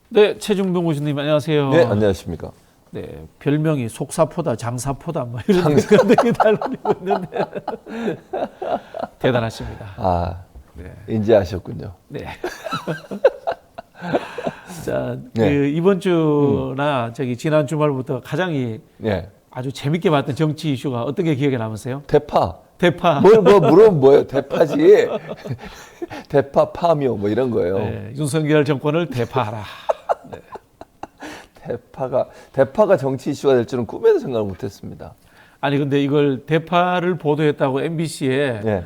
네, 최중동 교수님 안녕하세요. 네, 안녕하십니까. 네, 별명이 속사포다, 장사포다 뭐 이런 것들이 달리고 있는데 대단하십니다. 아, 네. 인지하셨군요. 네. 자, 네. 그 이번 주나 저기 지난 주말부터 가장 네. 아주 재밌게 봤던 정치 이슈가 어떤 게 기억에 남으세요? 대파. 대파. 물어보면 뭐예요? 대파지. 대파 파묘 뭐 이런 거예요. 네, 윤석열 정권을 대파하라. 네. 대파가 정치 이슈가 될 줄은 꿈에도 생각을 못했습니다. 아니 근데 이걸 대파를 보도했다고 MBC에 네.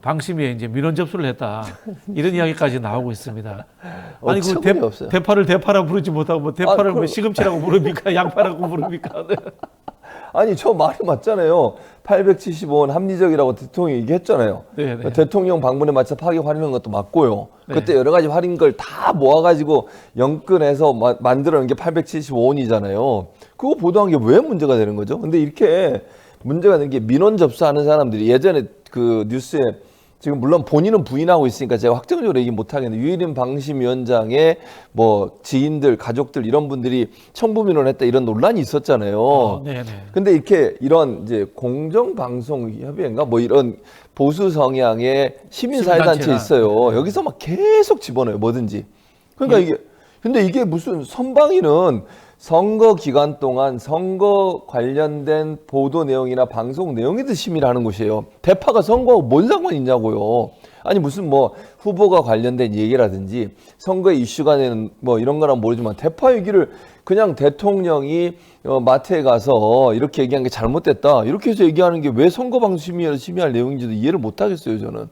방심위에 이제 민원 접수를 했다 이런 이야기까지 나오고 있습니다. 아니 그 어처구니 없어요. 대파를 대파라 부르지 못하고 뭐 대파를 그럼- 뭐 시금치라고 부릅니까? 양파라고 부릅니까? 네. 아니 저 말이 맞잖아요. 875원 합리적이라고 대통령이 얘기했잖아요. 네, 네. 대통령 방문에 맞춰 파기 활용한 것도 맞고요. 네. 그때 여러 가지 할인 걸 다 모아가지고 연근해서 만들어낸 게 875원이잖아요. 그거 보도한 게 왜 문제가 되는 거죠? 근데 이렇게 문제가 되는 게 민원 접수하는 사람들이 예전에 그 뉴스에 지금 물론 본인은 부인하고 있으니까 제가 확정적으로 얘기 못 하겠는데 유일인 방심위원장의 뭐 지인들, 가족들 이런 분들이 청부 민원했다 이런 논란이 있었잖아요. 네, 네. 근데 이렇게 이런 이제 공정방송협의회인가 뭐 이런 보수 성향의 시민사회단체 시민단체가. 있어요. 네. 여기서 막 계속 집어넣어요, 뭐든지. 그러니까 근데 이게 무슨 선방위는 선거 기간 동안 선거 관련된 보도 내용이나 방송 내용에도 심의를 하는 곳이에요. 대파가 선거하고 뭔 상관이 있냐고요. 아니 무슨 뭐 후보가 관련된 얘기라든지 선거에 이슈가 되는 뭐 이런 거랑 모르지만 대파 얘기를 그냥 대통령이 마트에 가서 이렇게 얘기한 게 잘못됐다 이렇게 해서 얘기하는 게 왜 선거방송심의에서 심의할 내용인지도 이해를 못 하겠어요, 저는.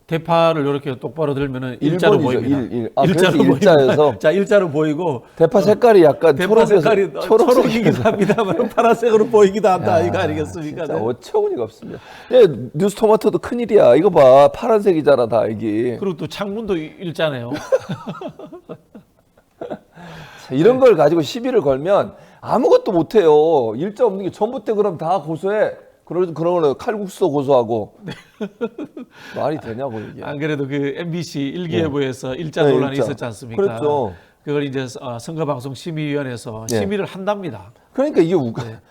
대파를 이렇게 똑바로 들면은 일자로 1번이죠. 보입니다. 그래서 보입니다. 일자여서 자, 일자로 보이고 대파 색깔이 약간 대파 색깔이 초록색이긴 초록이긴 합니다만 파란색으로 보이기도 한다 이거 아니겠습니까? 진짜 네. 어처구니가 없습니다. 예, 뉴스토마토도 큰일이야. 이거 봐. 파란색이잖아, 다 이게. 그리고 또 창문도 일자네요. 이런 걸 가지고 시비를 걸면 아무것도 못 해요. 일자 없는 게 전부 때 그럼 다 고소해. 그러면 칼국수도 고소하고. 말이 되냐고 이게. 안 그래도 그 MBC 일기예보에서 일자 네, 논란이 일자. 있었지 않습니까? 그렇죠. 그걸 이제 선거방송심의위원회에서 네. 심의를 한답니다. 그러니까 이게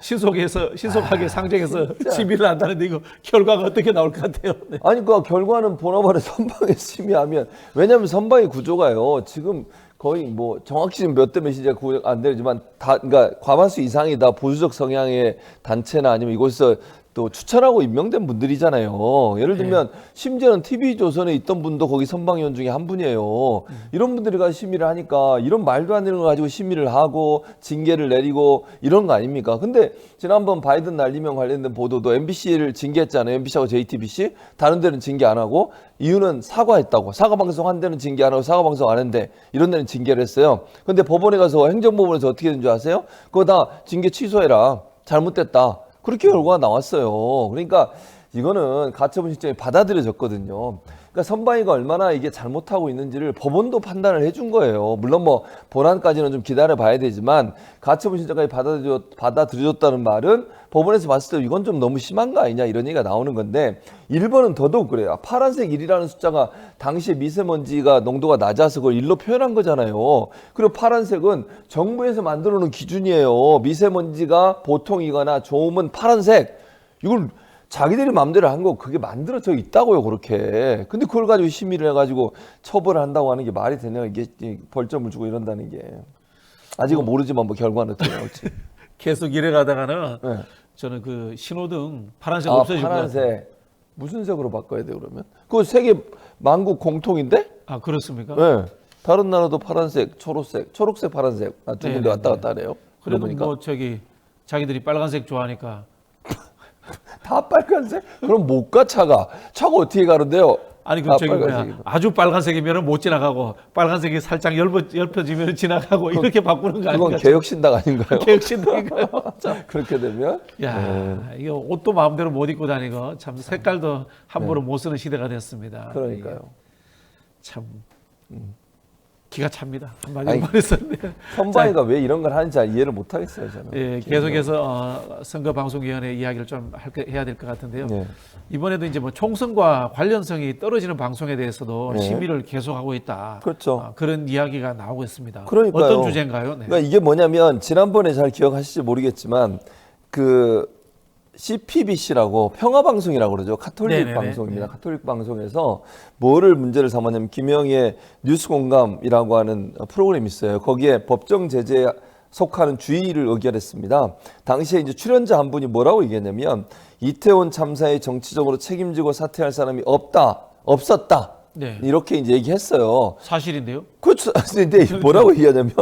신속하게 상정해서 심의를 한다는데 이거 결과가 어떻게 나올 것 같아요? 네. 아니 그 결과는 보나마나 선방에 심의하면 왜냐하면 선방의 구조가요 지금 거의 뭐 정확히 지금 몇 대 몇인지 안 되지만 다 그러니까 과반수 이상이 다 보수적 성향의 단체나 아니면 이곳에서 또 추천하고 임명된 분들이잖아요. 예를 들면 심지어는 TV조선에 있던 분도 거기 선방위원 중에 한 분이에요. 이런 분들이 가서 심의를 하니까 이런 말도 안 되는 거 가지고 심의를 하고 징계를 내리고 이런 거 아닙니까? 근데 지난번 바이든 날리면 관련된 보도도 MBC를 징계했잖아요. MBC하고 JTBC. 다른 데는 징계 안 하고 이유는 사과했다고. 사과방송 한 데는 징계 안 하고 사과방송 안 했는데 이런 데는 징계를 했어요. 근데 법원에 가서 행정법원에서 어떻게 된 줄 아세요? 그거 다 징계 취소해라. 잘못됐다. 그렇게 결과가 나왔어요. 그러니까 이거는 가처분 신청이 받아들여졌거든요. 그러니까 선방위가 얼마나 이게 잘못하고 있는지를 법원도 판단을 해준 거예요. 물론 뭐 본안까지는 좀 기다려 봐야 되지만 가처분 신청까지 받아들여졌다는 말은 법원에서 봤을 때 이건 좀 너무 심한 거 아니냐 이런 얘기가 나오는 건데 1번은 더더욱 그래요. 파란색 1이라는 숫자가 당시에 미세먼지가 농도가 낮아서 그걸 1로 표현한 거잖아요. 그리고 파란색은 정부에서 만들어 놓은 기준이에요. 미세먼지가 보통이거나 좋으면 파란색. 이걸 자기들이 마음대로 한 거 그게 만들어져 있다고요, 그렇게. 근데 그걸 가지고 심의를 해가지고 처벌을 한다고 하는 게 말이 되냐, 이게 벌점을 주고 이런다는 게. 아직은 모르지만 뭐 결과는 어떻게 나올지. 계속 이래 가다가는 네. 저는 그 신호등 파란색 없어질 것 같아요. 파란색. 무슨 색으로 바꿔야 돼요, 그러면? 그거 세계 만국 공통인데? 아 그렇습니까? 네. 다른 나라도 파란색, 초록색, 파란색. 두 네, 군데 네, 왔다 네. 갔다 하네요. 그래도 그러니까. 뭐 자기들이 빨간색 좋아하니까 다 빨간색? 그럼 못 가, 차가. 차가 어떻게 가는데요? 아니 그 다 저기 뭐야 빨간색이면. 아주 빨간색이면 못 지나가고 빨간색이 살짝 엷혀지면 지나가고 이렇게 바꾸는 거 그건 아닌가? 개혁신당 아닌가요? 개혁신당인가요? 그렇게 되면? 야, 이거 옷도 마음대로 못 입고 다니고 참 색깔도 함부로 못 쓰는 시대가 됐습니다. 그러니까요. 참 기가 찹니다. 한마디로 아니, 말했었는데. 선방위가 왜 이런 걸 하는지 이해를 못 하겠어요, 저는. 예, 계속해서 선거방송위원회 이야기를 좀 해야 될 것 같은데요. 네. 이번에도 이제 뭐 총선과 관련성이 떨어지는 방송에 대해서도 네. 심의를 계속하고 있다. 그렇죠. 그런 이야기가 나오고 있습니다. 그러니까요. 어떤 주제인가요? 네. 그러니까 이게 뭐냐면 지난번에 잘 기억하실지 모르겠지만 그 CPBC라고 평화방송이라고 그러죠. 카톨릭 네네네. 방송입니다. 카톨릭 방송에서 뭐를 문제를 삼았냐면 김영희의 뉴스공감이라고 하는 프로그램이 있어요. 거기에 법정 제재에 속하는 주의를 의결했습니다. 당시에 이제 출연자 한 분이 뭐라고 얘기했냐면 이태원 참사에 정치적으로 책임지고 사퇴할 사람이 없었다. 네. 이렇게 이제 얘기했어요. 사실인데요? 그렇죠. 근데 뭐라고 얘기하냐면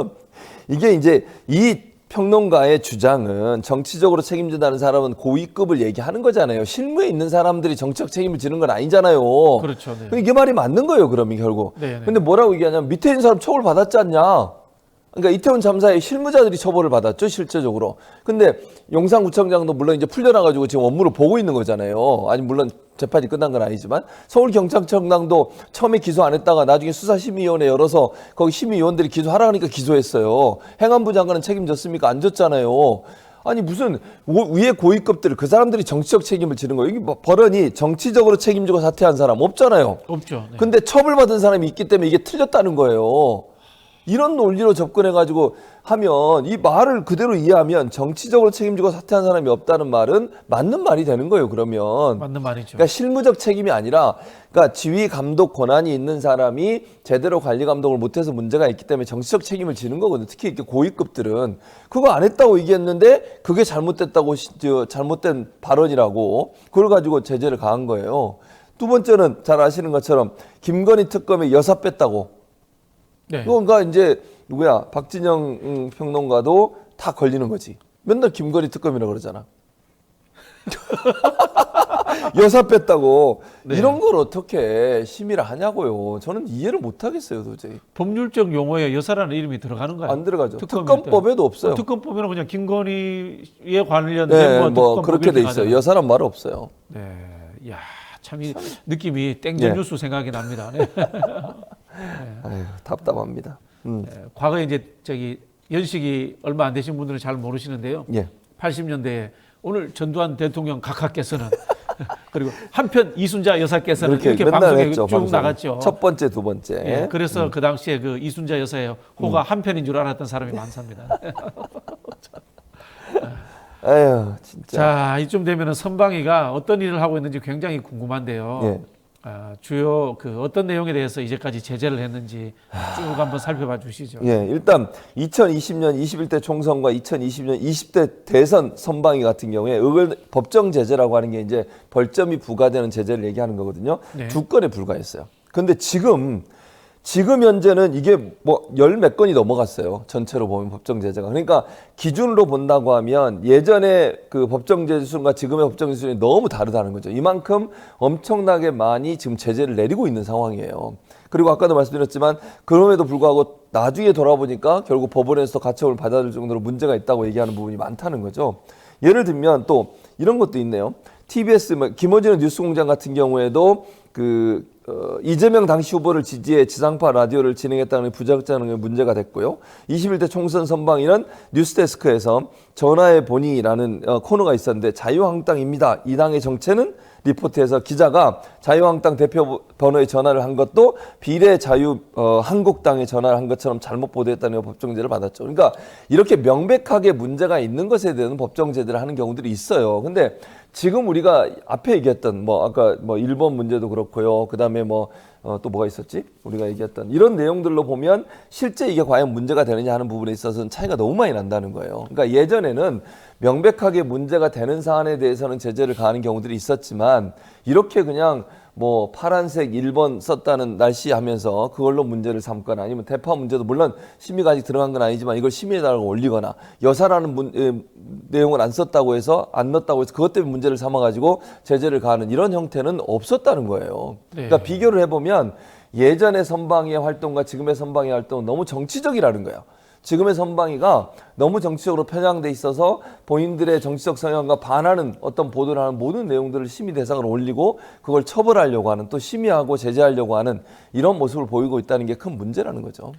이게 이제 이 평론가의 주장은 정치적으로 책임진다는 사람은 고위급을 얘기하는 거잖아요. 실무에 있는 사람들이 정치적 책임을 지는 건 아니잖아요. 그렇죠. 네. 근데 이게 말이 맞는 거예요. 그러면 결국. 네, 네. 근데 뭐라고 얘기하냐면 밑에 있는 사람 처벌 받았지 않냐. 그러니까 이태원 참사의 실무자들이 처벌을 받았죠, 실제적으로. 근데 용산구청장도 물론 이제 풀려나가지고 지금 업무를 보고 있는 거잖아요. 아니 물론 재판이 끝난 건 아니지만 서울경찰청장도 처음에 기소 안 했다가 나중에 수사심의위원회 열어서 거기 심의위원들이 기소하라 하니까 기소했어요. 행안부 장관은 책임졌습니까? 안 졌잖아요. 아니 무슨 위에 고위급들 그 사람들이 정치적 책임을 지는 거예요. 이게 뭐 버런이 정치적으로 책임지고 사퇴한 사람 없잖아요. 없죠. 네. 근데 처벌받은 사람이 있기 때문에 이게 틀렸다는 거예요. 이런 논리로 접근해가지고 하면 이 말을 그대로 이해하면 정치적으로 책임지고 사퇴한 사람이 없다는 말은 맞는 말이 되는 거예요. 그러면 맞는 말이죠. 그러니까 실무적 책임이 아니라 그러니까 지휘 감독 권한이 있는 사람이 제대로 관리 감독을 못해서 문제가 있기 때문에 정치적 책임을 지는 거거든요. 특히 이렇게 고위급들은 그거 안 했다고 얘기했는데 그게 잘못됐다고 잘못된 발언이라고 그걸 가지고 제재를 가한 거예요. 두 번째는 잘 아시는 것처럼 김건희 특검에 여사 뺐다고. 네. 그러니까 이제 누구야 박진영 평론가도 다 걸리는 거지. 맨날 김건희 특검이라 그러잖아. 여사 뺐다고 네. 이런 걸 어떻게 심의를 하냐고요. 저는 이해를 못 하겠어요 도저히. 법률적 용어에 여사라는 이름이 들어가는 거예요. 안 들어가죠. 특검일 특검법에도 없어요. 특검법에는 그냥 김건희에 관련된 네, 뭐 뭐 특검법이 그렇게 돼 이렇게 있어요. 가잖아요. 여사란 말 없어요. 네, 야, 참 이 느낌이 땡전 네. 뉴스 생각이 납니다. 네. 아유, 답답합니다. 네, 과거에 이제 저기 연식이 얼마 안 되신 분들은 잘 모르시는데요. 예. 80년대에 오늘 전두환 대통령 각하께서는 그리고 한편 이순자 여사께서는 이렇게 맨날 방송에 했죠, 쭉 방송에. 나갔죠. 첫 번째, 두 번째. 예, 그래서 그 당시에 그 이순자 여사의 호가 한편인 줄 알았던 사람이 많습니다. 아유, 진짜. 자, 이쯤 되면은 선방위가 어떤 일을 하고 있는지 굉장히 궁금한데요. 예. 주요 그 어떤 내용에 대해서 이제까지 제재를 했는지 쭉 한번 살펴봐 주시죠. 예, 일단 2020년 21대 총선과 2020년 20대 대선 선방위 같은 경우에 법정 제재라고 하는 게 이제 벌점이 부과되는 제재를 얘기하는 거거든요. 네. 2건에 불과했어요. 근데 지금 현재는 이게 뭐 열 몇 건이 넘어갔어요. 전체로 보면 법정 제재가. 그러니까 기준으로 본다고 하면 예전에 그 법정 제재 수준과 지금의 법정 제재 수준이 너무 다르다는 거죠. 이만큼 엄청나게 많이 지금 제재를 내리고 있는 상황이에요. 그리고 아까도 말씀드렸지만 그럼에도 불구하고 나중에 돌아보니까 결국 법원에서 가처분을 받아들일 정도로 문제가 있다고 얘기하는 부분이 많다는 거죠. 예를 들면 또 이런 것도 있네요. TBS 김어준의 뉴스공장 같은 경우에도 이재명 당시 후보를 지지해 지상파 라디오를 진행했다는 부적절한 문제가 됐고요. 21대 총선 선방위는 뉴스데스크에서 전화의 본의라는 코너가 있었는데 자유한국당입니다. 이 당의 정체는 리포트에서 기자가 자유한국당 대표 번호에 전화를 한 것도 비례 한국당에 전화를 한 것처럼 잘못 보도했다는 법정제를 받았죠. 그러니까 이렇게 명백하게 문제가 있는 것에 대한 법정제를 하는 경우들이 있어요. 근데 지금 우리가 앞에 얘기했던 아까 일본 문제도 그렇고요. 그다음에 또 뭐가 있었지? 우리가 얘기했던 이런 내용들로 보면 실제 이게 과연 문제가 되느냐 하는 부분에 있어서는 차이가 너무 많이 난다는 거예요. 그러니까 예전에는 명백하게 문제가 되는 사안에 대해서는 제재를 가하는 경우들이 있었지만 이렇게 그냥 파란색 1번 썼다는 날씨 하면서 그걸로 문제를 삼거나 아니면 대파 문제도 물론 심의가 아직 들어간 건 아니지만 이걸 심의에다가 올리거나 여사라는 내용을 안 썼다고 해서 안 넣었다고 해서 그것 때문에 문제를 삼아가지고 제재를 가하는 이런 형태는 없었다는 거예요. 네. 그러니까 비교를 해보면 예전의 선방위의 활동과 지금의 선방위의 활동은 너무 정치적이라는 거예요. 지금의 선방위가 너무 정치적으로 편향돼 있어서 본인들의 정치적 성향과 반하는 어떤 보도를 하는 모든 내용들을 심의 대상으로 올리고 그걸 처벌하려고 하는 또 심의하고 제재하려고 하는 이런 모습을 보이고 있다는 게 큰 문제라는 거죠.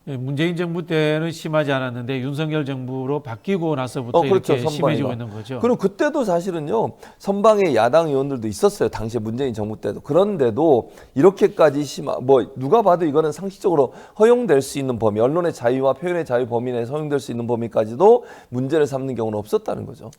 예, 문재인 정부 때는 심하지 않았는데 윤석열 정부로 바뀌고 나서부터 그렇죠. 이렇게 심해지고 있는 거죠. 그럼 그때도 사실은요, 선방에 야당 의원들도 있었어요. 당시에 문재인 정부 때도. 그런데도 이렇게까지 누가 봐도 이거는 상식적으로 허용될 수 있는 범위, 언론의 자유와 표현의 자유 범위 내에서 허용될 수 있는 범위까지도 문제를 삼는 경우는 없었다는 거죠.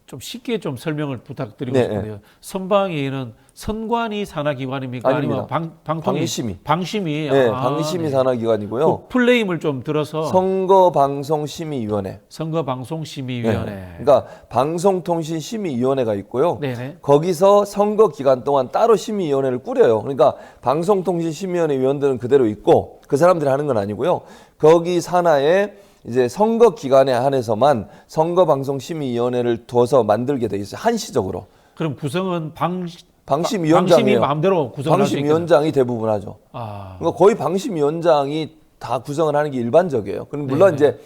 좀 쉽게 좀 설명을 부탁드리고 싶은데요. 선방위는 선관위 산하기관입니까? 아닙니다. 아니면 방심위. 방심위. 네, 방심위 네. 산하기관이고요. 그 플레임을 좀 들어서 선거방송심의위원회. 선거방송심의위원회. 네. 그러니까 방송통신심의위원회가 있고요. 네네. 거기서 선거 기간 동안 따로 심의위원회를 꾸려요. 그러니까 방송통신심의위원회 위원들은 그대로 있고 그 사람들이 하는 건 아니고요. 거기 산하에 이제 선거 기간에 한해서만 선거방송심의위원회를 둬서 만들게 돼 있어요. 한시적으로. 그럼 구성은 방심위원장이에요. 방심위 마음대로 구성을 할 수 있겠네요. 방심위원장이 대부분 하죠. 그러니까 거의 방심위원장이 다 구성을 하는 게 일반적이에요. 그럼 물론 이제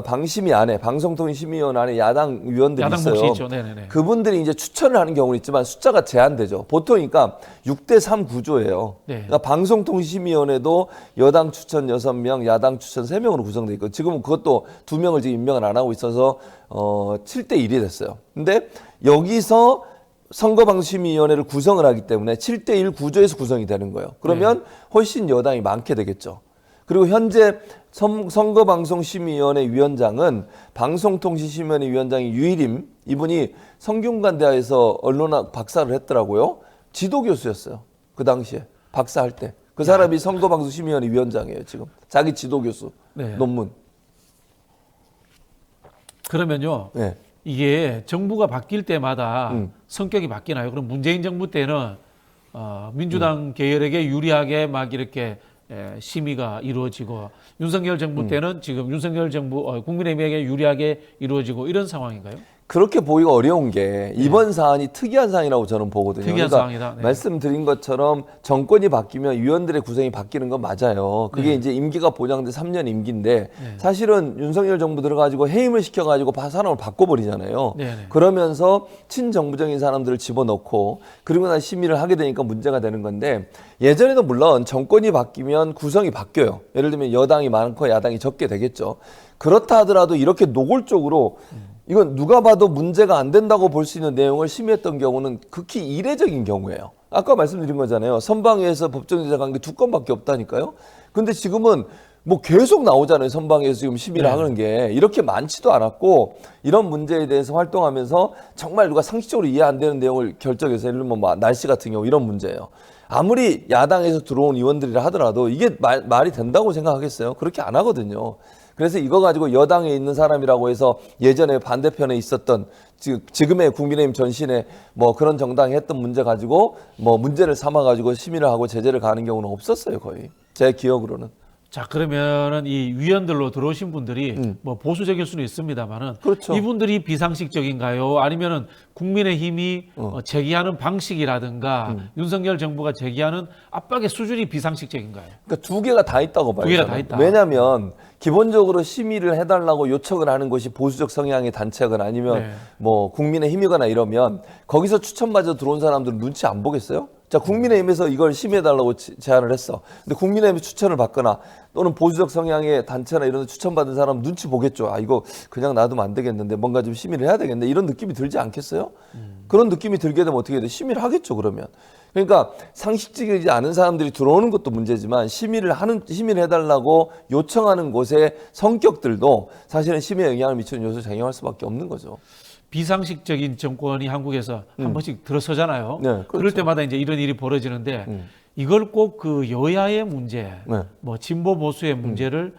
방심위 안에 방송통신심의위원 안에 야당 위원들이 야당 있어요. 몫이 있죠. 네네네. 그분들이 이제 추천을 하는 경우는 있지만 숫자가 제한되죠. 보통 그러니까 6대3 구조예요. 네. 그러니까 방송통신심의위원회도 여당 추천 6명, 야당 추천 3명으로 구성돼 있고 지금은 그것도 2명을 지금 임명을 안 하고 있어서 7대1이 됐어요. 근데 여기서 선거방송심의위원회를 구성을 하기 때문에 7대1 구조에서 구성이 되는 거예요. 그러면 훨씬 여당이 많게 되겠죠. 그리고 현재 선거방송심의위원회 위원장은 방송통신심의위원회 위원장이 유일임, 이분이 성균관대학에서 언론학 박사를 했더라고요. 지도교수였어요. 그 당시에 박사할 때. 그 사람이 선거방송심의위원회 위원장이에요. 지금 자기 지도교수 네. 논문. 그러면요. 네. 이게 정부가 바뀔 때마다 성격이 바뀌나요? 그럼 문재인 정부 때는 민주당 계열에게 유리하게 막 이렇게 심의가 이루어지고 윤석열 정부 때는 지금 윤석열 정부 국민의힘에게 유리하게 이루어지고 이런 상황인가요? 그렇게 보기가 어려운 게 이번 사안이 특이한 사안이라고 저는 보거든요. 특이한 사안이다. 네. 말씀드린 것처럼 정권이 바뀌면 위원들의 구성이 바뀌는 건 맞아요. 그게 이제 임기가 보장돼 3년 임기인데 사실은 윤석열 정부 들어가지고 해임을 시켜가지고 사람을 바꿔버리잖아요. 그러면서 친정부적인 사람들을 집어넣고 그리고 나서 심의를 하게 되니까 문제가 되는 건데 예전에도 물론 정권이 바뀌면 구성이 바뀌어요. 예를 들면 여당이 많고 야당이 적게 되겠죠. 그렇다 하더라도 이렇게 노골적으로 이건 누가 봐도 문제가 안 된다고 볼 수 있는 내용을 심의했던 경우는 극히 이례적인 경우예요. 아까 말씀드린 거잖아요. 선방위에서 법정제재 간 게 2건밖에 없다니까요. 근데 지금은 뭐 계속 나오잖아요. 선방위에서 지금 심의를 하는 게 이렇게 많지도 않았고 이런 문제에 대해서 활동하면서 정말 누가 상식적으로 이해 안 되는 내용을 결정해서 예를 들면 뭐 날씨 같은 경우 이런 문제예요. 아무리 야당에서 들어온 의원들이라 하더라도 이게 말이 된다고 생각하겠어요? 그렇게 안 하거든요. 그래서 이거 가지고 여당에 있는 사람이라고 해서 예전에 반대편에 있었던 지금의 국민의힘 전신에 뭐 그런 정당이 했던 문제 가지고 뭐 문제를 삼아 가지고 심의를 하고 제재를 가는 경우는 없었어요, 거의. 제 기억으로는. 자, 그러면은 이 위원들로 들어오신 분들이 뭐 보수적일 수는 있습니다만은 그렇죠. 이분들이 비상식적인가요? 아니면은 국민의힘이 제기하는 방식이라든가 윤석열 정부가 제기하는 압박의 수준이 비상식적인가요? 그러니까 두 개가 다 있다고 봐요. 두 개가 다 있다. 왜냐하면 기본적으로 심의를 해달라고 요청을 하는 것이 보수적 성향의 단체거나 아니면 뭐 국민의힘이거나 이러면 거기서 추천받아 들어온 사람들은 눈치 안 보겠어요? 자, 국민의힘에서 이걸 심의해달라고 제안을 했어. 근데 국민의힘이 추천을 받거나 또는 보수적 성향의 단체나 이런 데 추천받은 사람 눈치 보겠죠. 아, 이거 그냥 놔두면 안 되겠는데 뭔가 좀 심의를 해야 되겠네. 이런 느낌이 들지 않겠어요? 그런 느낌이 들게 되면 어떻게 돼? 심의를 하겠죠, 그러면. 그러니까 상식적이지 않은 사람들이 들어오는 것도 문제지만 심의를 해달라고 요청하는 곳의 성격들도 사실은 심의에 영향을 미치는 요소를 작용할 수밖에 없는 거죠. 비상식적인 정권이 한국에서 한 번씩 들어서잖아요. 네, 그렇죠. 그럴 때마다 이제 이런 일이 벌어지는데 이걸 꼭 그 여야의 문제, 뭐 진보 보수의 문제를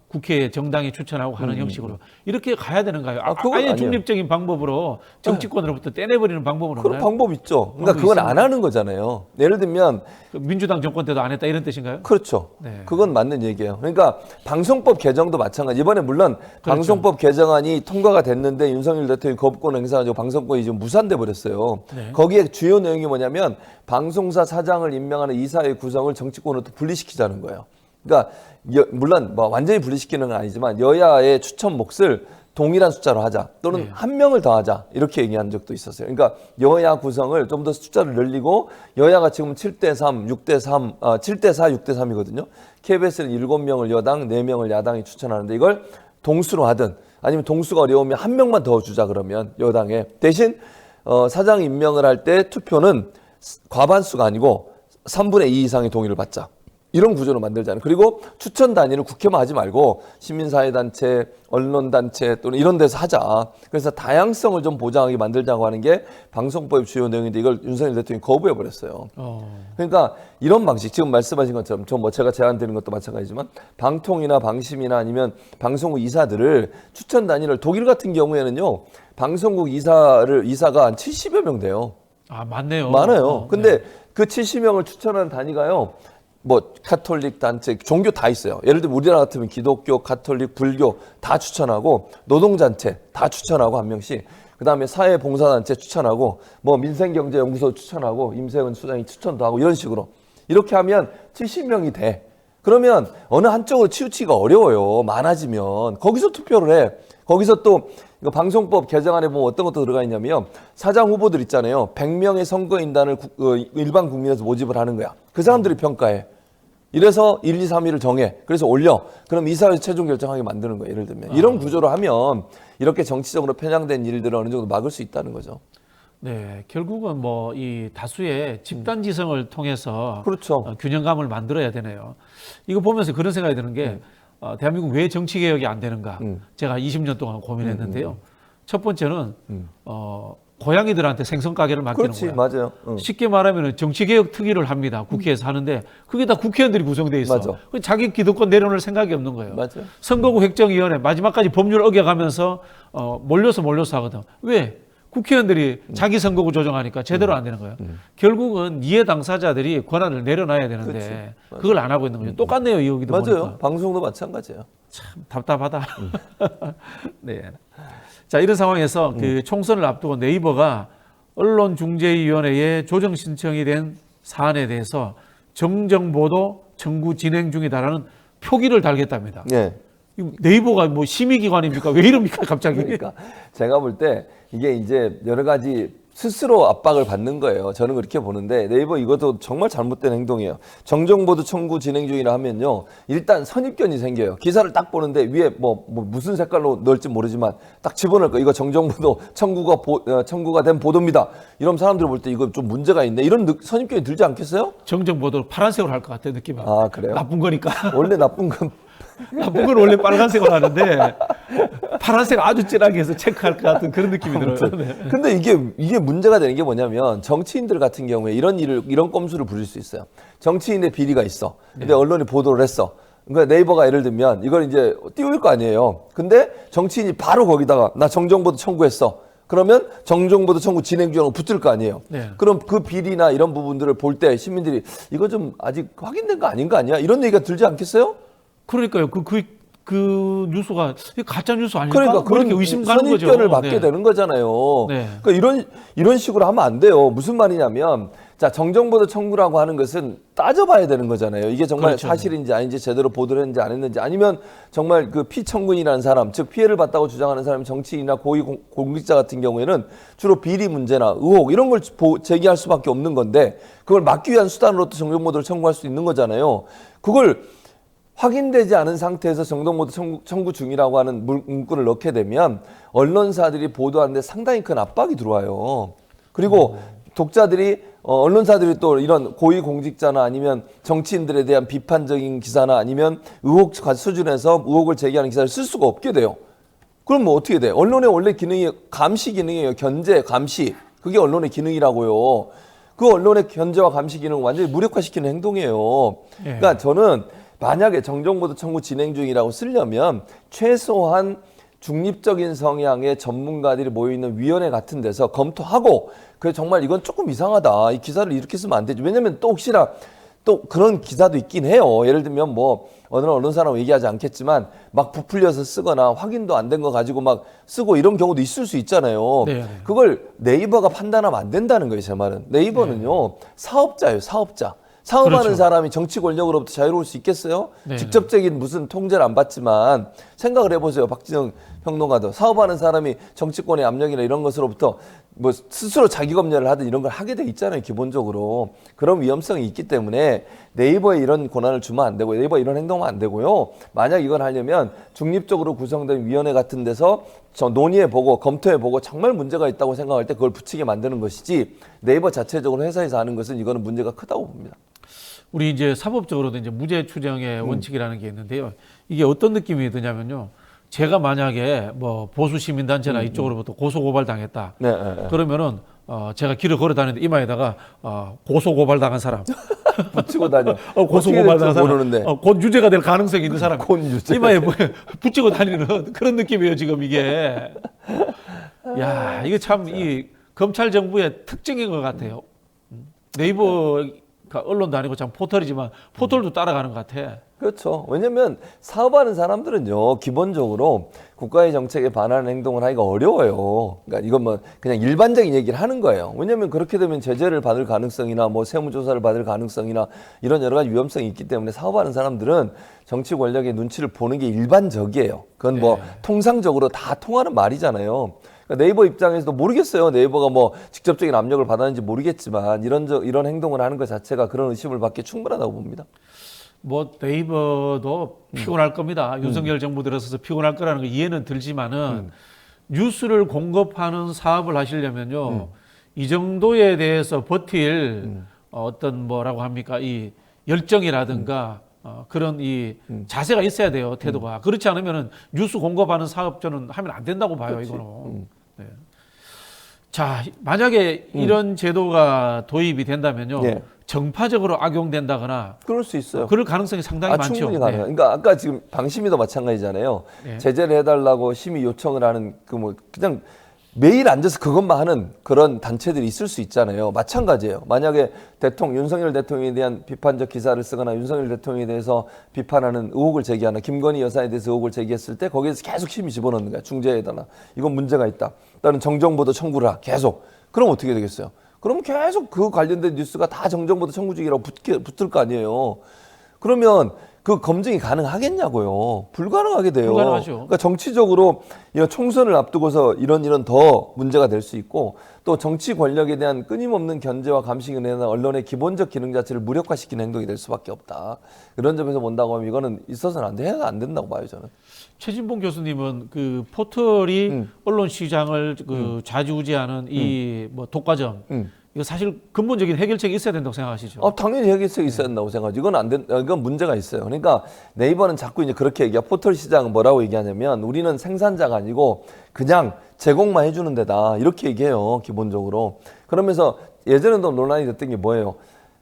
국회 정당이 추천하고 하는 형식으로 이렇게 가야 되는가요? 그건 아예 아니에요. 중립적인 방법으로 정치권으로부터 떼내버리는 방법은 그런 없나요? 방법 있죠. 그러니까 방법이 그건 안 있습니다. 하는 거잖아요. 예를 들면 그 민주당 정권 때도 안 했다 이런 뜻인가요? 그렇죠. 네. 그건 맞는 얘기예요. 그러니까 방송법 개정도 마찬가지. 이번에 물론 그렇죠. 방송법 개정안이 통과가 됐는데 윤석열 대통령이 거부권 행사하고 방송권이 지금 무산돼 버렸어요. 거기에 주요 내용이 뭐냐면 방송사 사장을 임명하는 이사회 구성을 정치권으로 분리시키자는 거예요. 그러니까 물론 뭐 완전히 분리시키는 건 아니지만 여야의 추천 몫을 동일한 숫자로 하자 또는 네. 한 명을 더 하자 이렇게 얘기한 적도 있었어요. 그러니까 여야 구성을 좀 더 숫자를 늘리고 여야가 지금 7대3, 6대3, 7대4, 6대3이거든요. KBS는 7명을 여당, 4명을 야당이 추천하는데 이걸 동수로 하든 아니면 동수가 어려우면 한 명만 더 주자 그러면 여당에 대신 사장 임명을 할 때 투표는 과반수가 아니고 3분의 2 이상의 동의를 받자. 이런 구조로 만들잖아요. 그리고 추천 단위를 국회만 하지 말고 시민사회단체, 언론단체 또는 이런 데서 하자. 그래서 다양성을 좀 보장하게 만들자고 하는 게 방송법의 주요 내용인데 이걸 윤석열 대통령이 거부해버렸어요. 그러니까 이런 방식, 지금 말씀하신 것처럼 제가 제안드린 것도 마찬가지지만 방통이나 방심이나 아니면 방송국 이사들을 추천 단위를 독일 같은 경우에는요. 방송국 이사가 한 70여 명 돼요. 아, 많네요. 많아요. 근데 네. 그 70명을 추천하는 단위가요. 뭐 카톨릭 단체, 종교 다 있어요. 예를 들면 우리나라 같으면 기독교, 카톨릭, 불교 다 추천하고 노동단체 다 추천하고 한 명씩. 그다음에 사회봉사단체 추천하고 뭐 민생경제연구소 추천하고 임세은 수장이 추천도 하고 이런 식으로. 이렇게 하면 70명이 돼. 그러면 어느 한쪽으로 치우치기가 어려워요. 많아지면. 거기서 투표를 해. 거기서 또 이거 방송법 개정안에 보면 어떤 것도 들어가 있냐면 사장 후보들 있잖아요. 100명의 선거인단을 일반 국민에서 모집을 하는 거야. 그 사람들이 평가해. 이래서 1, 2, 3위를 정해. 그래서 올려. 그럼 이사회에서 최종 결정하게 만드는 거예요. 예를 들면. 이런 구조로 하면 이렇게 정치적으로 편향된 일들을 어느 정도 막을 수 있다는 거죠. 네, 결국은 뭐 이 다수의 집단지성을 통해서 그렇죠. 균형감을 만들어야 되네요. 이거 보면서 그런 생각이 드는 게 대한민국 왜 정치개혁이 안 되는가? 제가 20년 동안 고민했는데요. 첫 번째는 고양이들한테 생선 가게를 맡기는 그렇지, 거예요. 맞아요. 쉽게 말하면 정치개혁 특위를 합니다. 국회에서 하는데 그게 다 국회의원들이 구성돼 있어. 맞아. 자기 기득권 내려놓을 생각이 없는 거예요. 맞아요. 선거구 획정위원회 마지막까지 법률 어겨가면서 몰려서 하거든. 왜? 국회의원들이 자기 선거구 조정하니까 제대로 안 되는 거예요. 결국은 이해 당사자들이 권한을 내려놔야 되는데 그걸 안 하고 있는 거죠. 똑같네요, 여기도 맞아요. 보니까. 방송도 마찬가지예요. 참 답답하다. 네. 자, 이런 상황에서 그 총선을 앞두고 네이버가 언론중재위원회에 조정 신청이 된 사안에 대해서 정정보도 청구 진행 중이다라는 표기를 달겠답니다. 네. 네이버가 뭐 심의기관입니까? 왜 이럽니까, 갑자기? 그러니까 제가 볼 때 이게 이제 여러 가지 스스로 압박을 받는 거예요. 저는 그렇게 보는데 네이버 이것도 정말 잘못된 행동이에요. 정정보도 청구 진행 중이라 하면요. 일단 선입견이 생겨요. 기사를 딱 보는데 위에 뭐 무슨 색깔로 넣을지 모르지만 딱 집어넣을 거. 이거 정정보도 청구가 된 보도입니다. 이런 사람들 볼 때 이거 좀 문제가 있네. 이런 선입견이 들지 않겠어요? 정정보도를 파란색으로 할 것 같아, 느낌이. 아, 그래요? 나쁜 거니까. 원래 나쁜 건 나쁜 건 원래 빨간색으로 하는데 파란색 아주 진하게 해서 체크할 것 같은 그런 느낌이 들어요. 네. 근데 이게 문제가 되는 게 뭐냐면 정치인들 같은 경우에 이런 꼼수를 부릴 수 있어요. 정치인의 비리가 있어. 근데 언론이 보도를 했어. 그러니까 네이버가 예를 들면 이걸 이제 띄울 거 아니에요. 근데 정치인이 바로 거기다가 나 정정보도 청구했어. 그러면 정정보도 청구 진행 중이라고 붙을 거 아니에요. 네. 그럼 그 비리나 이런 부분들을 볼 때 시민들이 이거 좀 아직 확인된 거 아닌 거 아니야? 이런 얘기가 들지 않겠어요? 그러니까요. 그 뉴스가 가짜 뉴스 아닐까? 그러니까 그렇게 그런 의심 가는 거죠. 선입견을 받게 네. 되는 거잖아요. 네. 그러니까 이런 식으로 하면 안 돼요. 무슨 말이냐면 자 정정보도 청구라고 하는 것은 따져봐야 되는 거잖아요. 이게 정말 그렇죠. 사실인지 아닌지 제대로 보도를 했는지 안 했는지 아니면 정말 그 피청구인이라는 사람 즉 피해를 봤다고 주장하는 사람이 정치인이나 고위 공직자 같은 경우에는 주로 비리 문제나 의혹 이런 걸 제기할 수밖에 없는 건데 그걸 막기 위한 수단으로 또 정정보도를 청구할 수 있는 거잖아요. 그걸 확인되지 않은 상태에서 정정보도 청구 중이라고 하는 문구를 넣게 되면 언론사들이 보도하는데 상당히 큰 압박이 들어와요. 그리고 독자들이 언론사들이 또 이런 고위공직자나 아니면 정치인들에 대한 비판적인 기사나 아니면 의혹 수준에서 의혹을 제기하는 기사를 쓸 수가 없게 돼요. 그럼 뭐 어떻게 돼? 언론의 원래 기능이 감시 기능이에요. 견제, 감시. 그게 언론의 기능이라고요. 그 언론의 견제와 감시 기능을 완전히 무력화시키는 행동이에요. 예. 그러니까 저는 만약에 정정보도 청구 진행 중이라고 쓰려면 최소한 중립적인 성향의 전문가들이 모여있는 위원회 같은 데서 검토하고 그래 정말 이건 조금 이상하다. 이 기사를 이렇게 쓰면 안 되지. 왜냐면 또 혹시나 또 그런 기사도 있긴 해요. 예를 들면 뭐 어느 언론사라고 얘기하지 않겠지만 막 부풀려서 쓰거나 확인도 안 된 거 가지고 막 쓰고 이런 경우도 있을 수 있잖아요. 네. 그걸 네이버가 판단하면 안 된다는 거예요. 제 말은. 네이버는요. 사업자예요. 사업자. 사업하는 그렇죠. 사람이 정치 권력으로부터 자유로울 수 있겠어요? 네. 직접적인 무슨 통제를 안 받지만 생각을 해보세요. 박진영 평론가도 사업하는 사람이 정치권의 압력이나 이런 것으로부터 뭐 스스로 자기 검열을 하든 이런 걸 하게 돼 있잖아요, 기본적으로. 그런 위험성이 있기 때문에 네이버에 이런 권한을 주면 안 되고 네이버에 이런 행동하면 안 되고요. 만약 이걸 하려면 중립적으로 구성된 위원회 같은 데서 논의해보고 검토해보고 정말 문제가 있다고 생각할 때 그걸 붙이게 만드는 것이지 네이버 자체적으로 회사에서 하는 것은 이거는 문제가 크다고 봅니다. 우리 이제 사법적으로도 이제 무죄 추정의 원칙이라는 게 있는데요. 이게 어떤 느낌이 드냐면요. 제가 만약에 뭐 보수 시민단체나 이쪽으로부터 고소고발 당했다. 네, 네, 네. 그러면은 제가 길을 걸어 다니는데 이마에다가 고소고발 당한 사람, 붙이고 다녀. 고소고발 당한 사람, 모르는데. 곧 유죄가 될 가능성이 있는 사람, 곧 유죄. 이마에 뭐 붙이고 다니는 그런 느낌이에요 지금 이게. 야, 이거 참 이 검찰 정부의 특징인 것 같아요. 네이버가 언론도 아니고 참 포털이지만 포털도 따라가는 것 같아. 그렇죠. 왜냐면 사업하는 사람들은요, 기본적으로 국가의 정책에 반하는 행동을 하기가 어려워요. 그러니까 이건 뭐 그냥 일반적인 얘기를 하는 거예요. 왜냐면 그렇게 되면 제재를 받을 가능성이나 뭐 세무조사를 받을 가능성이나 이런 여러 가지 위험성이 있기 때문에 사업하는 사람들은 정치 권력의 눈치를 보는 게 일반적이에요. 그건 뭐 통상적으로 다 통하는 말이잖아요. 그러니까 네이버 입장에서도 모르겠어요. 네이버가 뭐 직접적인 압력을 받았는지 모르겠지만 이런 행동을 하는 것 자체가 그런 의심을 받기 충분하다고 봅니다. 뭐 네이버도 피곤할 겁니다. 윤석열 정부 들어서서 피곤할 거라는 거 이해는 들지만은 뉴스를 공급하는 사업을 하시려면요. 이 정도에 대해서 버틸 어떤 뭐라고 합니까? 이 열정이라든가 그런 이 자세가 있어야 돼요. 태도가. 그렇지 않으면은 뉴스 공급하는 사업 저는 하면 안 된다고 봐요. 그렇지. 이거는. 네. 자, 만약에 이런 제도가 도입이 된다면요. 네. 정파적으로 악용된다거나 그럴 수 있어요. 그럴 가능성이 상당히 많죠. 충분히 가능해요. 그러니까 아까 지금 방심위도 마찬가지잖아요. 네. 제재를 해달라고 심의 요청을 하는 그 뭐 그냥 매일 앉아서 그것만 하는 그런 단체들이 있을 수 있잖아요. 마찬가지예요. 만약에 윤석열 대통령에 대한 비판적 기사를 쓰거나 윤석열 대통령에 대해서 비판하는 의혹을 제기하나 김건희 여사에 대해서 의혹을 제기했을 때 거기에서 계속 심의 집어넣는 거야. 중재에다가 이건 문제가 있다. 나는 정정보도 청구를 하. 계속. 그럼 어떻게 되겠어요? 그러면 계속 그 관련된 뉴스가 다 정정보도 청구 중이라고 붙을 거 아니에요. 그러면 그 검증이 가능하겠냐고요. 불가능하게 돼요. 불가능하죠. 그러니까 정치적으로 이런 총선을 앞두고서 이런 더 문제가 될 수 있고 또 정치 권력에 대한 끊임없는 견제와 감시에 대한 언론의 기본적 기능 자체를 무력화시키는 행동이 될 수밖에 없다. 그런 점에서 본다고 하면 이거는 있어서는 안 된다고 봐요, 저는. 최진봉 교수님은 그 포털이 언론 시장을 그 좌지우지하는 이 뭐 독과점 이거 사실 근본적인 해결책이 있어야 된다고 생각하시죠? 당연히 해결책이 있어야 된다고 생각하죠. 이건 문제가 있어요. 그러니까 네이버는 자꾸 이제 그렇게 얘기해요. 포털 시장 뭐라고 얘기하냐면 우리는 생산자가 아니고 그냥 제공만 해주는 데다 이렇게 얘기해요. 기본적으로. 그러면서 예전에도 논란이 됐던 게 뭐예요?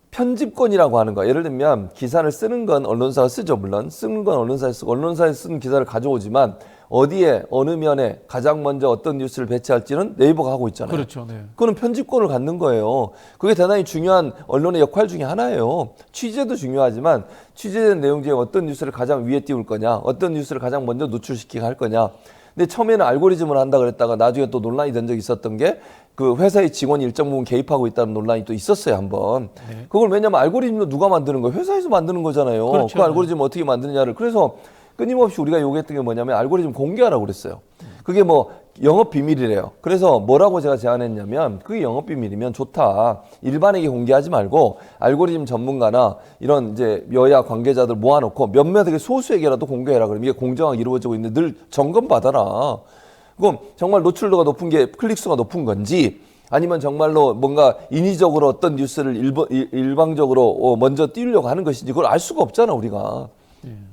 편집권이라고 하는 거. 예를 들면 기사를 쓰는 건 언론사가 쓰죠. 물론 쓰는 건 언론사에 쓰고 언론사에 쓴 기사를 가져오지만 어디에 어느 면에 가장 먼저 어떤 뉴스를 배치할지는 네이버가 하고 있잖아요. 그렇죠. 네. 그거는 편집권을 갖는 거예요. 그게 대단히 중요한 언론의 역할 중에 하나예요. 취재도 중요하지만 취재된 내용 중에 어떤 뉴스를 가장 위에 띄울 거냐, 어떤 뉴스를 가장 먼저 노출시키게 할 거냐. 근데 처음에는 알고리즘을 한다 그랬다가 나중에 또 논란이 된 적이 있었던 게 그 회사의 직원이 일정 부분 개입하고 있다는 논란이 또 있었어요, 한번. 네. 그걸 왜냐면 알고리즘도 누가 만드는 거예요? 회사에서 만드는 거잖아요. 그렇죠. 그 알고리즘 어떻게 만드느냐를. 그래서 끊임없이 우리가 요구했던 게 뭐냐면 알고리즘 공개하라고 그랬어요. 그게 뭐 영업 비밀이래요. 그래서 뭐라고 제가 제안했냐면 그게 영업 비밀이면 좋다. 일반에게 공개하지 말고 알고리즘 전문가나 이런 이제 여야 관계자들 모아놓고 몇몇에게 소수에게라도 공개해라. 그러면 이게 공정하게 이루어지고 있는데 늘 점검받아라. 그럼 정말 노출도가 높은 게 클릭수가 높은 건지 아니면 정말로 뭔가 인위적으로 어떤 뉴스를 일방적으로 먼저 띄우려고 하는 것인지 그걸 알 수가 없잖아, 우리가.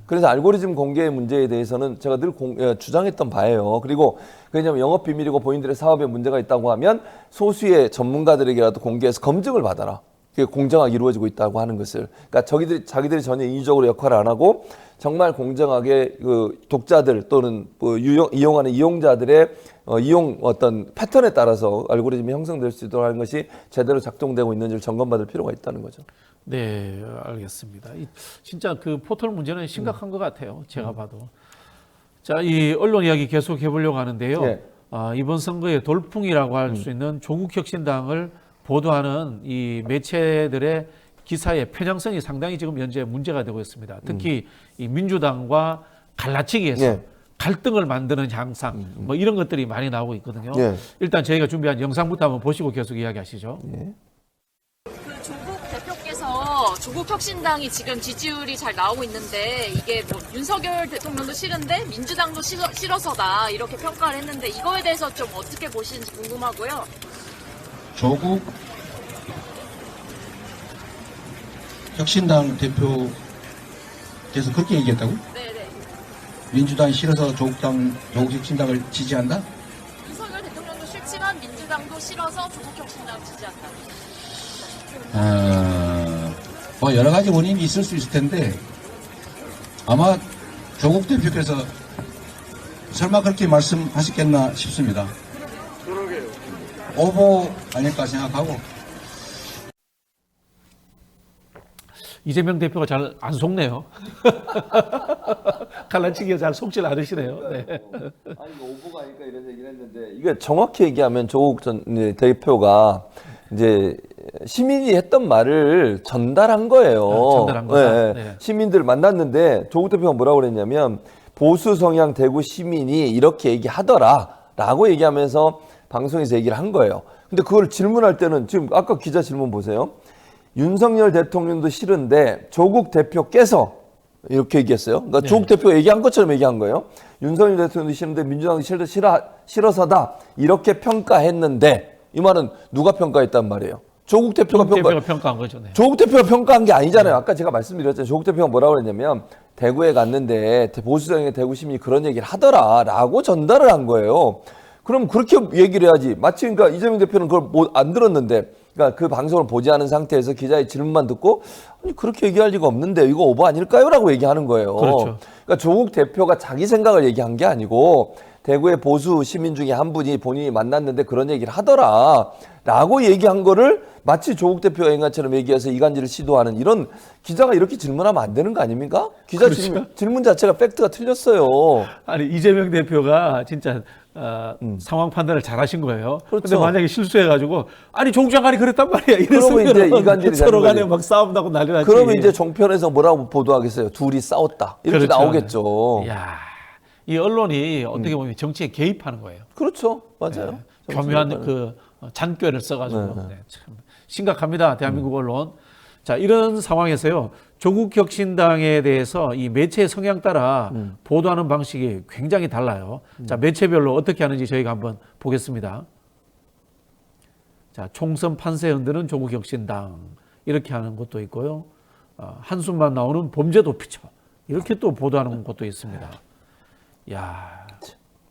그래서 알고리즘 공개의 문제에 대해서는 제가 늘 주장했던 바예요. 그리고 왜냐하면 영업 비밀이고 본인들의 사업에 문제가 있다고 하면 소수의 전문가들에게라도 공개해서 검증을 받아라. 그게 공정하게 이루어지고 있다고 하는 것을. 그러니까 자기들이 전혀 인위적으로 역할을 안 하고 정말 공정하게 그 독자들 또는 뭐 이용하는 이용자들의 이용 어떤 패턴에 따라서 알고리즘이 형성될 수 있도록 하는 것이 제대로 작동되고 있는지를 점검받을 필요가 있다는 거죠. 네, 알겠습니다. 진짜 그 포털 문제는 심각한 것 같아요. 제가 봐도. 자, 이 언론 이야기 계속 해보려고 하는데요. 네. 이번 선거의 돌풍이라고 할 수 있는 조국혁신당을 보도하는 이 매체들의 기사의 편향성이 상당히 지금 현재 문제가 되고 있습니다. 특히 이 민주당과 갈라치기해서 갈등을 만드는 향상 뭐 이런 것들이 많이 나오고 있거든요. 예. 일단 저희가 준비한 영상부터 한번 보시고 계속 이야기하시죠. 예. 그 조국 대표께서 조국 혁신당이 지금 지지율이 잘 나오고 있는데 이게 뭐 윤석열 대통령도 싫은데 민주당도 싫어서다 이렇게 평가를 했는데 이거에 대해서 좀 어떻게 보시는지 궁금하고요. 조국 혁신당 대표께서 그렇게 얘기했다고? 네네. 민주당이 싫어서 조국 혁신당을 지지한다? 윤석열 대통령도 싫지만 민주당도 싫어서 조국 혁신당 지지한다. 뭐 여러 가지 원인이 있을 수 있을 텐데 아마 조국 대표께서 설마 그렇게 말씀하셨겠나 싶습니다. 오보 아닐까 생각하고. 이재명 대표가 잘 안 속네요. 갈라치기가 잘 속질 않으시네요. 네. 아니 오보가 아닐까 이런 얘기를 했는데 이게 정확히 얘기하면 조국 전 대표가 이제 시민이 했던 말을 전달한 거예요. 전달한 거다. 네. 네. 시민들을 만났는데 조국 대표가 뭐라고 그랬냐면 보수 성향 대구 시민이 이렇게 얘기하더라라고 얘기하면서 방송에서 얘기를 한 거예요. 근데 그걸 질문할 때는 지금 아까 기자 질문 보세요. 윤석열 대통령도 싫은데 조국 대표께서 이렇게 얘기했어요. 그러니까 네. 조국 대표가 얘기한 것처럼 얘기한 거예요. 윤석열 대통령도 싫은데 민주당도 싫어서다 이렇게 평가했는데 이 말은 누가 평가했단 말이에요? 조국 대표가 평가한 거죠. 네. 조국 대표가 평가한 게 아니잖아요. 아까 제가 말씀드렸잖아요. 조국 대표가 뭐라고 그랬냐면 대구에 갔는데 보수정의 대구 시민이 그런 얘기를 하더라라고 전달을 한 거예요. 그럼 그렇게 얘기를 해야지. 마치 그러니까 이재명 대표는 그걸 안 들었는데 그러니까 그 방송을 보지 않은 상태에서 기자의 질문만 듣고 아니 그렇게 얘기할 리가 없는데 이거 오버 아닐까요? 라고 얘기하는 거예요. 그렇죠. 그러니까 조국 대표가 자기 생각을 얘기한 게 아니고 대구의 보수 시민 중에 한 분이 본인이 만났는데 그런 얘기를 하더라라고 얘기한 거를 마치 조국 대표가 인간처럼 얘기해서 이간질을 시도하는 이런 기자가 이렇게 질문하면 안 되는 거 아닙니까? 기자 그렇죠. 질문 자체가 팩트가 틀렸어요. 아니 이재명 대표가 진짜 상황 판단을 잘하신 거예요. 그런데 그렇죠. 만약에 실수해가지고 아니 조국 장관이 그랬단 말이야. 그러면 이제 이랬으면 이간질이 서로 되는 간에 거지. 막 싸움 나고 난리 나지. 그러면 이제 종편에서 뭐라고 보도하겠어요? 둘이 싸웠다. 이렇게 그렇죠. 나오겠죠. 야, 이 언론이 어떻게 보면 정치에 개입하는 거예요. 그렇죠. 맞아요. 교묘한 그 잔꾀를 써가지고 네. 참 심각합니다. 대한민국 언론. 자, 이런 상황에서요. 조국 혁신당에 대해서 이 매체의 성향 따라 보도하는 방식이 굉장히 달라요. 자, 매체별로 어떻게 하는지 저희가 한번 보겠습니다. 자, 총선 판세 흔드는 조국 혁신당 이렇게 하는 것도 있고요. 한숨만 나오는 범죄 도피처 이렇게 또 보도하는 것도 있습니다. 야,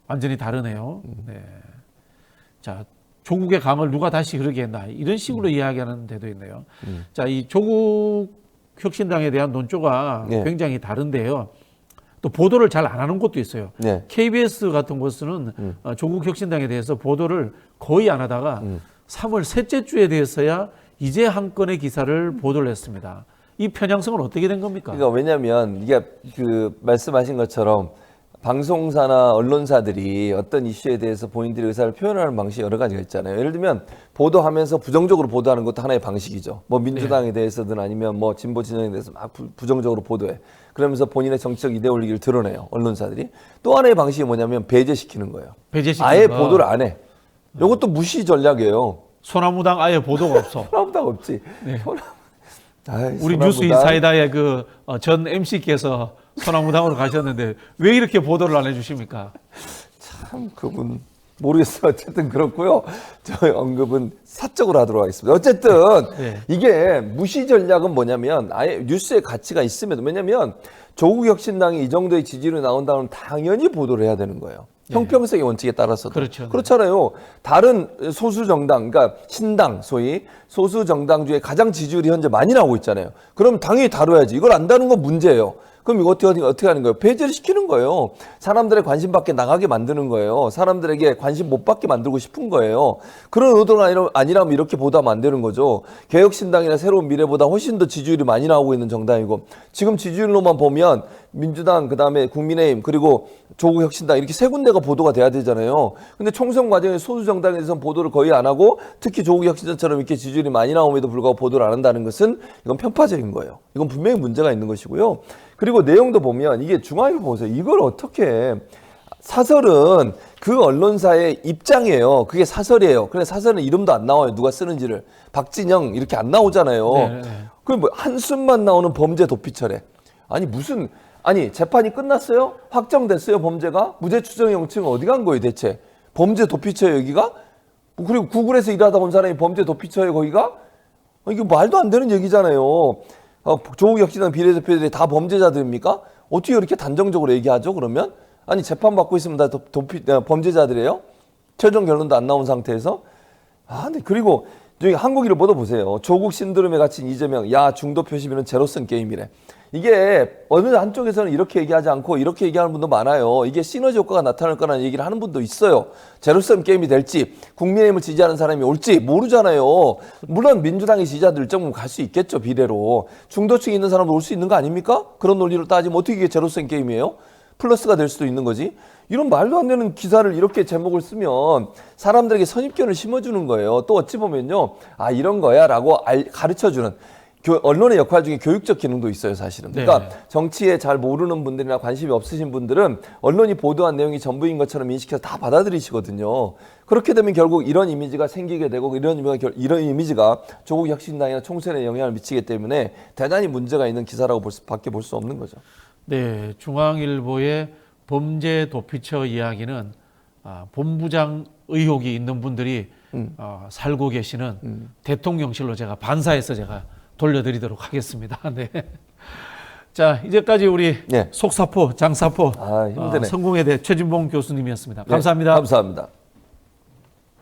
완전히 다르네요. 네. 자, 조국의 강을 누가 다시 흐르게 했나 이런 식으로 이야기하는 데도 있네요. 자, 이 조국 혁신당에 대한 논조가 네. 굉장히 다른데요. 또 보도를 잘 안 하는 곳도 있어요. 네. KBS 같은 곳은 조국 혁신당에 대해서 보도를 거의 안 하다가 3월 셋째 주에 대해서야 이제 한 건의 기사를 보도를 했습니다. 이 편향성은 어떻게 된 겁니까? 그러니까 왜냐하면 이게 그 말씀하신 것처럼 방송사나 언론사들이 어떤 이슈에 대해서 본인들의 의사를 표현하는 방식이 여러 가지가 있잖아요. 예를 들면 보도하면서 부정적으로 보도하는 것도 하나의 방식이죠. 뭐 민주당에 대해서든 아니면 뭐 진보 진영에 대해서 막 부정적으로 보도해. 그러면서 본인의 정치적 이데올로기를 드러내요. 언론사들이. 또 하나의 방식이 뭐냐면 배제시키는 거예요. 배제시키는 아예 거. 보도를 안 해. 이것도 무시 전략이에요. 소나무당 아예 보도가 없어. 소나무당 없지. 네. 아이, 우리 소나무당. 뉴스 인사이다의 그 전 MC께서 소나무당으로 가셨는데 왜 이렇게 보도를 안 해주십니까? 참 그분 모르겠어요. 어쨌든 그렇고요. 저희 언급은 사적으로 하도록 하겠습니다. 어쨌든 네. 이게 무시 전략은 뭐냐면 아예 뉴스의 가치가 있음에도 왜냐면 조국 혁신당이 이 정도의 지지율이 나온다면 당연히 보도를 해야 되는 거예요. 형평성의 원칙에 따라서도. 그렇죠. 그렇잖아요. 다른 소수 정당, 그러니까 신당, 소위 소수 정당 중에 가장 지지율이 현재 많이 나오고 있잖아요. 그럼 당연히 다뤄야지. 이걸 안 다루는 건 문제예요. 그럼 이거 어떻게 하는 거예요? 배제를 시키는 거예요. 사람들의 관심 밖에 나가게 만드는 거예요. 사람들에게 관심 못 받게 만들고 싶은 거예요. 그런 의도가 아니라면 이렇게 보도하면 안 되는 거죠. 개혁신당이나 새로운 미래보다 훨씬 더 지지율이 많이 나오고 있는 정당이고 지금 지지율로만 보면 민주당, 그다음에 국민의힘, 그리고 조국혁신당 이렇게 세 군데가 보도가 돼야 되잖아요. 근데 총선 과정에 소수 정당에 대해서는 보도를 거의 안 하고 특히 조국혁신당처럼 이렇게 지지율이 많이 나옴에도 불구하고 보도를 안 한다는 것은 이건 편파적인 거예요. 이건 분명히 문제가 있는 것이고요. 그리고 내용도 보면 이게 중앙일보 보세요. 이걸 어떻게 사설은 그 언론사의 입장이에요. 그게 사설이에요. 그래 사설은 이름도 안 나와요. 누가 쓰는지를. 박진영 이렇게 안 나오잖아요. 네. 그럼 뭐 한숨만 나오는 범죄 도피처래. 아니 재판이 끝났어요? 확정됐어요 범죄가? 무죄 추정 영장은 어디 간 거예요 대체? 범죄 도피처예요 여기가? 그리고 구글에서 일하다 온 사람이 범죄 도피처예요 거기가? 이게 말도 안 되는 얘기잖아요. 조국 혁신당 비례대표들이 다 범죄자들입니까? 어떻게 이렇게 단정적으로 얘기하죠 그러면? 아니 재판받고 있으면 다 범죄자들이에요? 최종 결론도 안 나온 상태에서? 근데 그리고 저기 한국일보 보세요. 조국 신드롬에 갇힌 이재명, 야 중도 표시비는 제로섬 게임이래. 이게 어느 한쪽에서는 이렇게 얘기하지 않고 이렇게 얘기하는 분도 많아요. 이게 시너지 효과가 나타날 거라는 얘기를 하는 분도 있어요. 제로섬 게임이 될지 국민의힘을 지지하는 사람이 올지 모르잖아요. 물론 민주당의 지지자들 일정 부분 갈 수 있겠죠. 비례로. 중도층에 있는 사람도 올 수 있는 거 아닙니까? 그런 논리로 따지면 어떻게 이게 제로섬 게임이에요? 플러스가 될 수도 있는 거지. 이런 말도 안 되는 기사를 이렇게 제목을 쓰면 사람들에게 선입견을 심어주는 거예요. 또 어찌 보면요. 이런 거야 라고 가르쳐주는 언론의 역할 중에 교육적 기능도 있어요, 사실은. 그러니까 네. 정치에 잘 모르는 분들이나 관심이 없으신 분들은 언론이 보도한 내용이 전부인 것처럼 인식해서 다 받아들이시거든요. 그렇게 되면 결국 이런 이미지가 생기게 되고 이런 이미지가 조국 혁신당이나 총선에 영향을 미치기 때문에 대단히 문제가 있는 기사라고 밖에 볼 수 없는 거죠. 네, 중앙일보의 범죄 도피처 이야기는 본부장 의혹이 있는 분들이 살고 계시는 대통령실로 제가 반사해서 제가 돌려드리도록 하겠습니다. 네. 자, 이제까지 우리 네. 속사포, 장사포 힘드네. 성공회대 최진봉 교수님이었습니다. 감사합니다. 네, 감사합니다.